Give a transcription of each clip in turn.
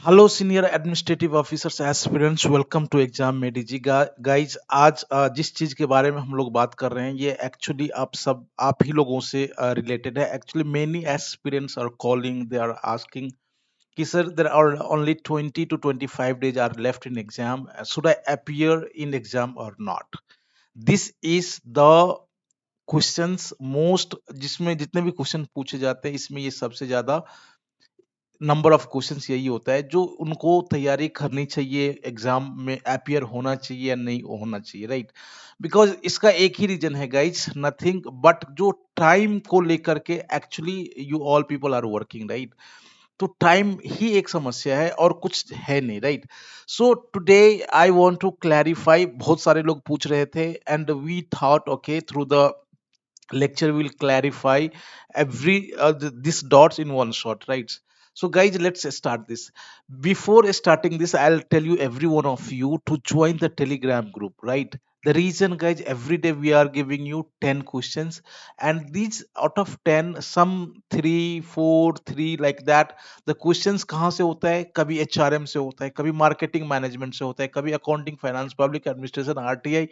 Hello senior administrative officers aspirants, welcome to exam made easy. Guys आज जिस चीज के बारे में हम लोग बात कर रहे हैं ये एक्चुअली आप ही लोगों से रिलेटेड है। Actually many aspirants are calling, they are asking कि sir there are only 20 to 25 days are left in exam, should I appear in exam or not. This is the questions most, जिसमें जितने भी question पूछे जाते हैं इसमें ये सबसे ज्यादा नंबर ऑफ क्वेश्चंस यही होता है जो उनको तैयारी करनी चाहिए, एग्जाम में अपियर होना चाहिए या नहीं होना चाहिए, राइट। बिकॉज इसका एक ही रीजन है गाइज, नथिंग बट जो टाइम को लेकर के actually you all people are working, right. तो टाइम ही एक समस्या है और कुछ है नहीं, right. So today I want to clarify, बहुत सारे लोग पूछ रहे थे and we thought okay through the lecture will clarify every this dots in one shot, right? So guys, let's start this. Before starting this, I'll tell you every one of you to join the telegram group, right? The reason guys, every day we are giving you 10 questions, and these out of 10 some 3 4 3 like that, the questions कहाँ से होता है, कभी HRM से होता है, कभी marketing management से होता है, कभी accounting finance public administration RTI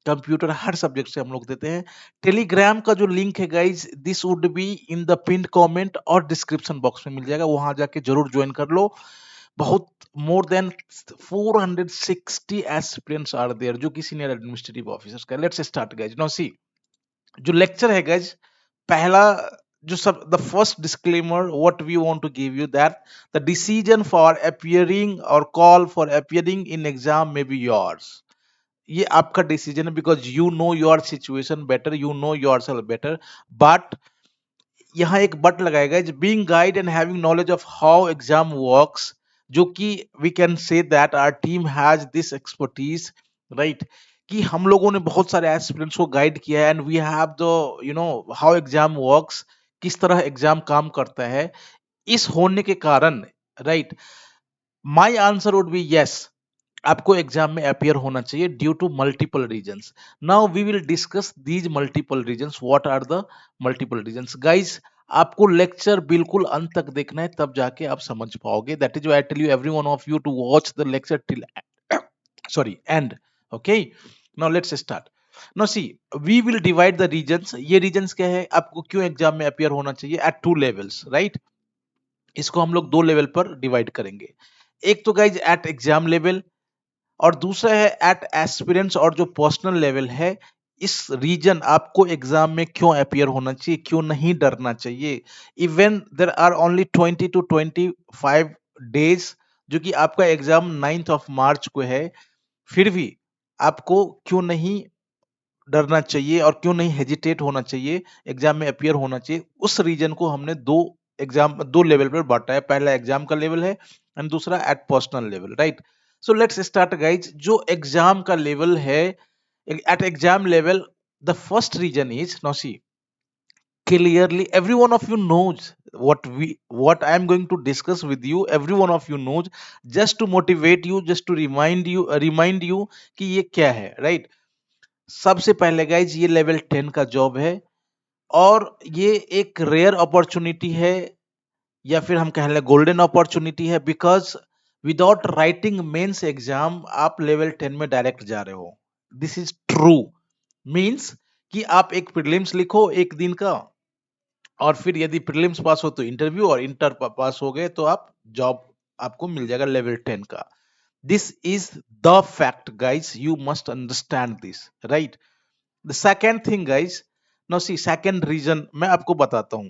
computer, हर सब्जेक्ट से हम लोग देते हैं। टेलीग्राम का जो लिंक है guys, this would be in the pin comment और डिस्क्रिप्शन बॉक्स में मिल जाएगा, वहां जाके जरूर ज्वाइन कर लो। बहुत more than 460 aspirants are there जो कि सीनियर एडमिनिस्ट्रेटिव ऑफिसर्स का। Let's start guys. Now see, जो लेक्चर है गाइज, पहला जो सब the first disclaimer what we want to give you that the decision for appearing or call for appearing in exam में be yours. ये आपका decision है, because you know your situation better, you know yourself better. But यहाँ एक but लगाएगा, being guide and having knowledge of how exam works, जो कि we can say that our team has this expertise, right. कि हम लोगों ने बहुत सारे एस्पिरेंट्स को गाइड किया है and we have the you know how exam works, किस तरह एग्जाम काम करता है। इस होने के कारण, right, my answer would be yes, आपको एग्जाम में अपियर होना चाहिए due to multiple reasons. Now we will discuss these multiple reasons. What are the multiple reasons guys? आपको लेक्चर बिल्कुल अंत तक देखना है, तब जाके आप समझ पाओगे। That is why I tell you every one of you to watch the lecture till sorry end. Okay, now let's start. Now see, we will divide the reasons. ये रीजंस क्या है, आपको क्यों एग्जाम में अपियर होना चाहिए, eight two levels, right. इसको हम लोग दो लेवल पर डिवाइड करेंगे। एक तो गाइज एट एग्जाम लेवल, और दूसरा है एट एस्पिरेंट्स और जो पर्सनल लेवल है। इस रीजन आपको एग्जाम में क्यों अपियर होना चाहिए, क्यों नहीं डरना चाहिए। Even there are only 20 to 25 days, जो कि आपका एग्जाम 9th of March को है, फिर भी आपको क्यों नहीं डरना चाहिए और क्यों नहीं हेजिटेट होना चाहिए, एग्जाम में अपियर होना चाहिए। उस रीजन को हमने दो लेवल पर बांटा है। पहला एग्जाम का लेवल है एंड दूसरा at personal level, right. So let's start guys. जो एग्जाम का लेवल है, at exam level, the first reason is, now see, clearly every one of you knows what I am going to discuss with you, every one of you knows, just to motivate you, just to remind you कि ये क्या है, right. सबसे पहले guys, ये level 10 का job है और ये एक रेयर अपॉर्चुनिटी है, या फिर हम कह लें गोल्डन अपॉर्चुनिटी है। Because without writing mains exam आप लेवल 10 में डायरेक्ट जा रहे हो। This is true. मींस कि आप एक प्रीलिम्स लिखो एक दिन का, और फिर यदि प्रीलिम्स पास हो तो इंटरव्यू, और इंटर पास हो गए तो आप जॉब आपको मिल जाएगा लेवल 10 का। This is the fact guys, you must understand this, right. The second thing guys, no see, second reason मैं आपको बताता हूं।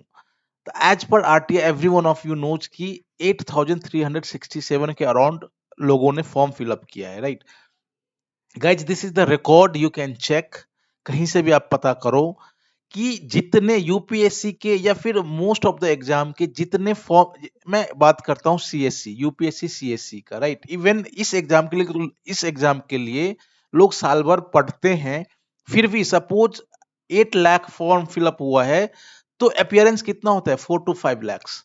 तो as per RTI every one of you knows कि 8367 के अराउंड लोगों ने फॉर्म फिलअप किया है, right. Guys this is the record, you can check, कहीं से भी आप पता करो कि जितने यूपीएससी के या फिर मोस्ट ऑफ द एग्जाम के जितने फॉर्म, मैं बात करता हूं सीएससी, यूपीएससी सीएससी का, राइट। इवन इस एग्जाम के लिए लोग साल भर पढ़ते हैं, फिर भी सपोज 8 लाख फॉर्म फिलअप हुआ है, तो अपियरेंस कितना होता है, 4 to 5 lakhs,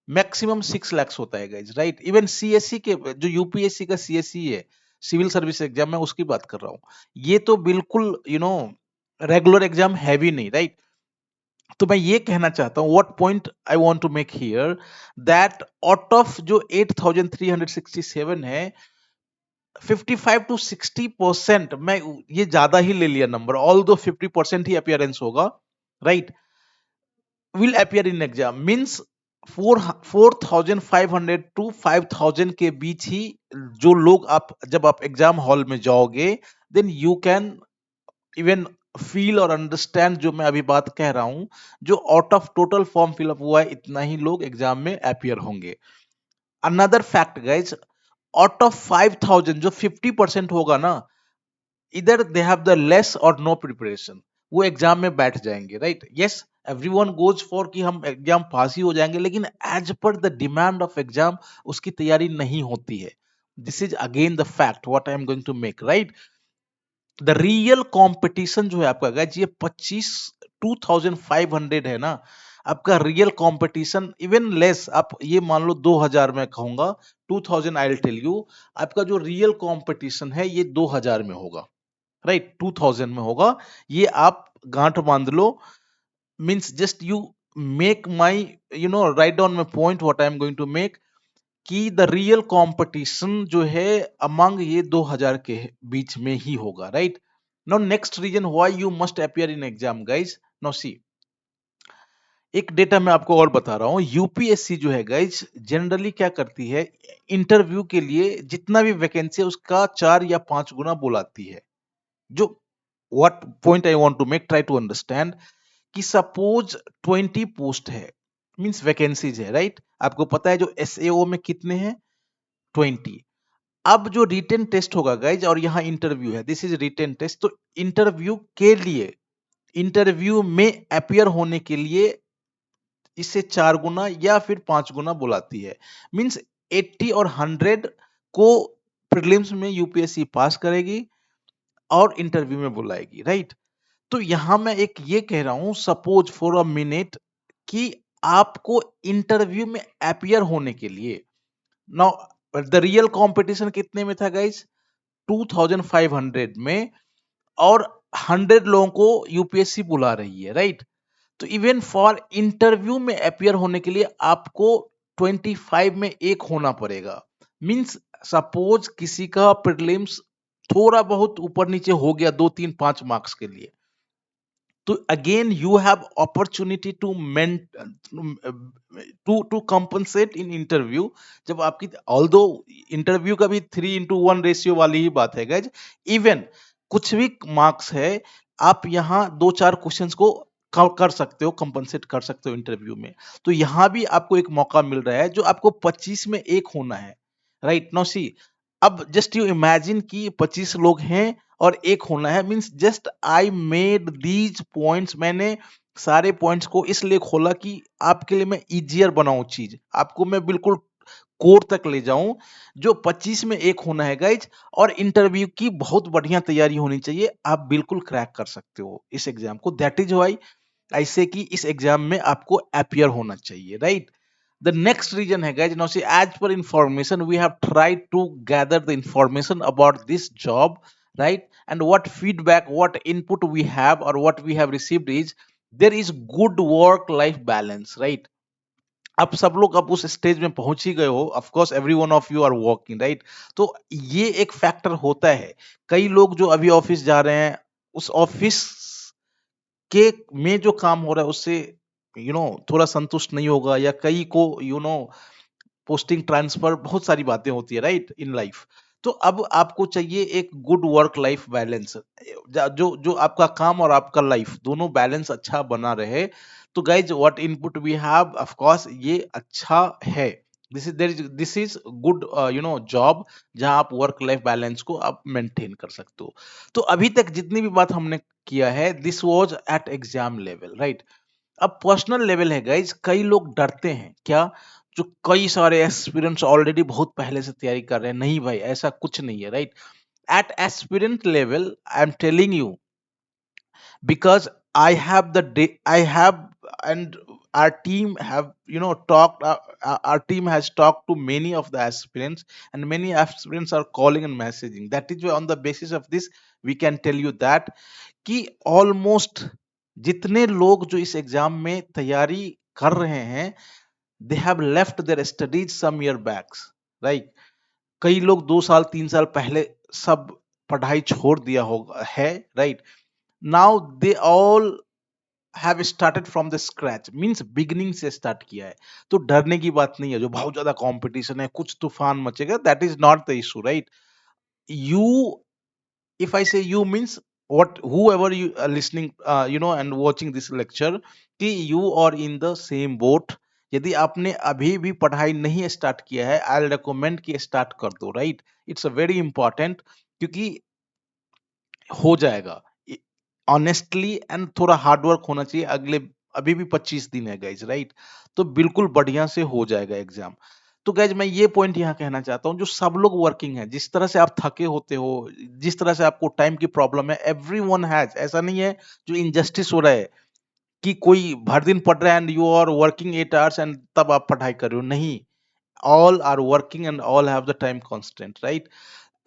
मैक्सिमम 6 lakhs होता है गाइज, राइट। इवन सीएससी के, जो यूपीएससी का सीएससी है, सिविल सर्विस एग्जाम, मैं उसकी बात कर रहा हूँ। ये तो बिल्कुल रेगुलर एग्जाम है भी नहीं, राइट। तो मैं ये कहना चाहता हूँ, what point I want to make here, that out of जो 8367 है, 55 to 60% मैं ये ज्यादा ही ले लिया नंबर, ऑल दो 50% ही अपियरेंस होगा, right, will appear in exam, means 4500 to 5000 के बीच ही जो लोग, आप जब आप एग्जाम हॉल में जाओगे, then you can even feel और अंडरस्टैंड जो मैं अभी बात कह रहा हूं, जो out of total form fill up हुआ है इतना ही लोग एग्जाम में अपियर होंगे। Another fact guys, out of 5000 जो 50% होगा ना, इधर दे हैव द लेस और नो प्रिपरेशन, वो एग्जाम में बैठ जाएंगे, right, yes, everyone goes for कि हम एग्जाम पास ही हो जाएंगे, लेकिन as per the demand of exam उसकी तैयारी नहीं होती है। This is again the fact what I am going to make, right. The real competition जो है आपका गाइज, ये 25,500 है ना, आपका रियल कंपटीशन इवन लेस, आप ये मान लो 2000 में कहूंगा, 2000 आई विल टेल यू, आपका जो रियल कंपटीशन है ये 2000 में होगा, राइट, 2000 में होगा, ये आप गांठ बांध लो, means just you make my, write down my point what I am going to make, कि द रियल कंपटीशन जो है अमंग ये 2000 के बीच में ही होगा, right. Now next reason why you must appear in exam guys, now see, एक data मैं आपको और बता रहा हूँ, यूपीएससी जो है गाइज जनरली क्या करती है, इंटरव्यू के लिए जितना भी वैकेंसी है उसका 4 या 5 गुना बुलाती है। जो what point I want to make, try to understand, कि सपोज 20 पोस्ट है, मींस वैकेंसीज है, राइट, आपको पता है जो एसएओ में कितने हैं, 20। अब जो रिटन टेस्ट होगा गाइज, और यहाँ इंटरव्यू है, दिस इज रिटन टेस्ट, तो इंटरव्यू के लिए, इंटरव्यू में अपियर होने के लिए इससे 4 गुना या फिर 5 गुना बुलाती है, मींस 80 और 100 को प्रीलिम्स में यूपीएससी पास करेगी और इंटरव्यू में बुलाएगी, राइट। तो यहां मैं एक ये कह रहा हूं, सपोज फॉर अ मिनट, कि आपको इंटरव्यू में अपियर होने के लिए, नाउ द रियल कंपटीशन कितने में था गाइज, 2500 में, और 100 लोगों को यूपीएससी बुला रही है, राइट। तो इवन फॉर इंटरव्यू में अपियर होने के लिए आपको 25 में एक होना पड़ेगा, मींस सपोज किसी का प्रीलिम्स थोड़ा बहुत ऊपर नीचे हो गया 2 3 5 मार्क्स के लिए, तो again you have opportunity to to compensate in interview, जब आपकी, although इंटरव्यू का भी 3:1 रेशियो वाली ही बात है गाइज, इवन कुछ भी मार्क्स है, आप यहाँ 2 4 क्वेश्चंस को कर सकते हो, कंपनसेट कर सकते हो इंटरव्यू में, तो यहाँ भी आपको एक मौका मिल रहा है जो आपको 25 में एक होना है, राइट। नाउ सी, अब जस्ट यू इमेजिन कि 25 लोग हैं और एक होना है, means just I made these points, मैंने सारे पॉइंट्स को इसलिए खोला कि आपके लिए मैं इजियर बनाऊं चीज, आपको मैं बिल्कुल कोर तक ले जाऊं, जो 25 में एक होना है गाइज, और इंटरव्यू की बहुत बढ़िया तैयारी होनी चाहिए, आप बिल्कुल क्रैक कर सकते हो इस एग्जाम को, दैट इज व्हाई ऐसे कि इस एग्जाम में आपको अपियर होना चाहिए, राइट। The next reason है guys, now see, as per information we have tried to gather the information about this job, right, and what feedback, what input we have or what we have received is there is good work life balance, right। अब सब लोग अब उस stage में पहुंच ही गए हो, of course every one of you are working, right. तो ये एक फैक्टर होता है, कई लोग जो अभी ऑफिस जा रहे हैं, उस ऑफिस के में जो काम हो रहा है उससे थोड़ा संतुष्ट नहीं होगा, या कई को पोस्टिंग ट्रांसफर, बहुत सारी बातें होती है, राइट, इन लाइफ। तो अब आपको चाहिए एक गुड वर्क लाइफ बैलेंस, जो जो आपका काम और आपका लाइफ दोनों बैलेंस अच्छा बना रहे। तो guys what input we have, of course ये अच्छा है, दिस इज गुड जॉब, जहां आप वर्क लाइफ बैलेंस को आप मेंटेन कर सकते हो। तो अभी तक जितनी भी बात हमने किया है, this was at exam level, right. अब पर्सनल लेवल है गाइज, कई लोग डरते हैं क्या, जो कई सारे एस्पिरेंट्स ऑलरेडी बहुत पहले से तैयारी कर रहे हैं, नहीं भाई ऐसा कुछ नहीं है, right. At aspirant level I am telling you, because I have, and our team have talked, our team has talked to many of the aspirants, and many aspirants are calling and messaging, that is why on the basis of this we can tell you that कि almost जितने लोग जो इस exam में तैयारी कर रहे हैं, they have left their studies some year backs, right. कई लोग 2 साल 3 साल पहले सब पढ़ाई छोड़ दिया होगा है, right. Now they all have started from the scratch, means beginning से स्टार्ट किया है। तो डरने की बात नहीं है, जो बहुत ज्यादा कंपटीशन है, कुछ तूफान मचेगा, that is not the issue, right. You, if I say you means what, whoever you are listening, and watching this lecture, कि you are in the same boat। यदि आपने अभी भी पढ़ाई नहीं स्टार्ट किया है, आई रेकमेंड कि स्टार्ट कर दो, right. It's a very important, क्योंकि हो जाएगा ऑनेस्टली, एंड थोड़ा हार्ड वर्क होना चाहिए। अगले अभी भी 25 दिन है गाइज, राइट। तो बिल्कुल बढ़िया से हो जाएगा एग्जाम। तो गाइज मैं ये पॉइंट यहाँ कहना चाहता हूँ, जो सब लोग वर्किंग है, जिस तरह से आप थके होते हो, जिस तरह से आपको टाइम की प्रॉब्लम है, एवरीवन हैज, ऐसा नहीं है जो इनजस्टिस हो रहा है कि कोई भर दिन पढ़ रहा है and you are working 8 hours and तब आप पढ़ाई कर रहे हो, नहीं। All are working and all have the time constant, right.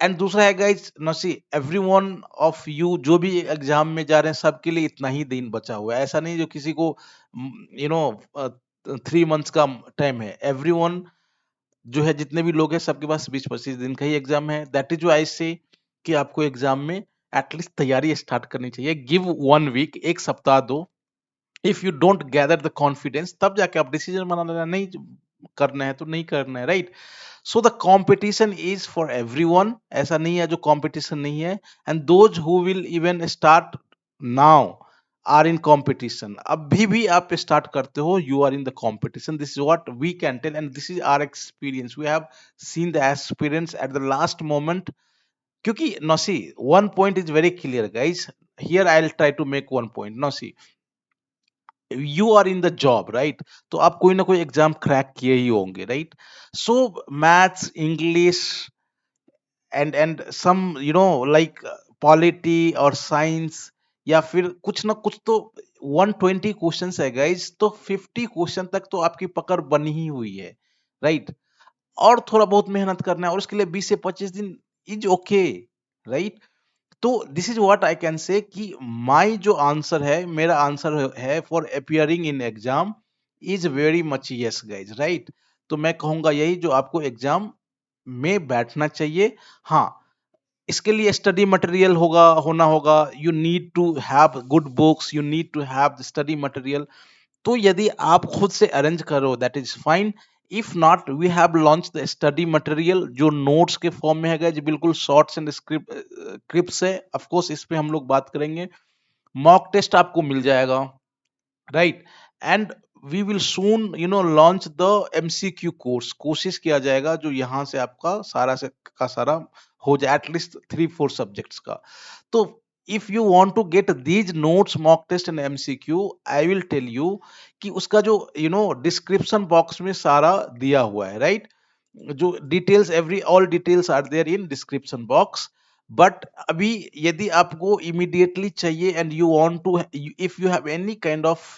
And दूसरा है गाइज, नसी एवरी वन ऑफ यू जो भी एग्जाम में जा रहे हैं, सबके लिए इतना ही दिन बचा हुआ है। ऐसा नहीं जो किसी को 3 मंथ्स का टाइम है। एवरी वन जो है, जितने भी लोग हैं, सबके पास 20-25 दिन का ही एग्जाम है। दैट इज आई से कि आपको एग्जाम में एटलीस्ट तैयारी स्टार्ट करनी चाहिए। गिव 1 वीक, एक सप्ताह दो। If you don't gather the confidence, तब जाके आप डिसीजन बना लेना, नहीं करना है तो नहीं करना है, right. So the competition is for everyone, ऐसा नहीं है जो कंपटीशन नहीं है। And those who will even start now are in competition. अभी भी आप स्टार्ट करते हो, you are in the competition. This is what we can tell and this is our experience. We have seen the aspirants at the last moment. क्योंकि now see, one point is very clear guys, here I will try to make one point. Now see, you are in the job, right. तो आप कोई ना कोई exam crack किए ही होंगे, right. So maths, English and some like polity और science, या फिर कुछ ना कुछ तो 120 क्वेश्चंस है गाइज, तो 50 क्वेश्चन तक तो आपकी पकड़ बनी ही हुई है, राइट। और थोड़ा बहुत मेहनत करना है, और उसके लिए 20 से 25 दिन इज ओके, राइट। तो this is what I can say कि माय जो आंसर है, मेरा आंसर है for appearing in exam is very much yes guys, right. तो मैं कहूंगा यही, जो आपको एग्जाम में बैठना चाहिए। हाँ, इसके लिए स्टडी मटेरियल होना होगा। You need to have good books, you need to have study material. तो यदि आप खुद से अरेंज करो, that is fine. If not, we have launch the study material, जो नोट्स के फॉर्म में है, जो बिल्कुल शॉर्ट्स एंड स्क्रिप्ट्स है। ऑफ कोर्स इस पे हम लोग बात करेंगे। मॉक टेस्ट आपको मिल जाएगा, right. And we will soon launch the MCQ course. कोशिश किया जाएगा जो यहाँ से आपका सारा से का सारा हो जाए, एटलीस्ट 3-4 सब्जेक्ट्स का। तो if you want to get these notes, mock test and MCQ, I will tell you कि उसका जो डिस्क्रिप्शन बॉक्स में सारा दिया हुआ है, राइट। जो details, every all details are there in description box. But अभी यदि आपको इमीडिएटली चाहिए and you want to, if you have any kind of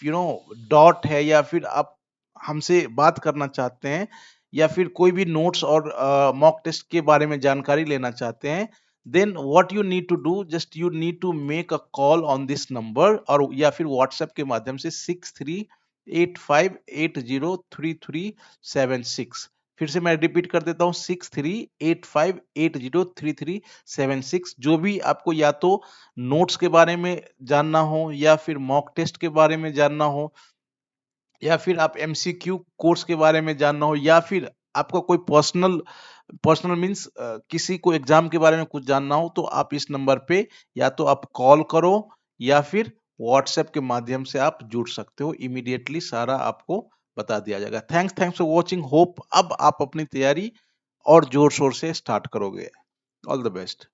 doubt है, या फिर आप हमसे बात करना चाहते हैं, या फिर कोई भी नोट्स और मॉक टेस्ट के बारे में जानकारी लेना चाहते हैं, then what you need to do, just you need to make a call on this number, और या फिर व्हाट्सएप के माध्यम से 6385803376। फिर से मैं रिपीट कर देता हूँ, 6385803376। जो भी आपको या तो नोट्स के बारे में जानना हो, या फिर मॉक टेस्ट के बारे में जानना हो, या फिर आप एमसीक्यू कोर्स के बारे में जानना हो, या फिर आपका कोई पर्सनल पर्सनल मीन्स किसी को एग्जाम के बारे में कुछ जानना हो, तो आप इस नंबर पे या तो आप कॉल करो, या फिर व्हाट्सएप के माध्यम से आप जुड़ सकते हो। इमीडिएटली सारा आपको बता दिया जाएगा। Thanks for watching. होप अब आप अपनी तैयारी और जोर शोर से स्टार्ट करोगे। All the best.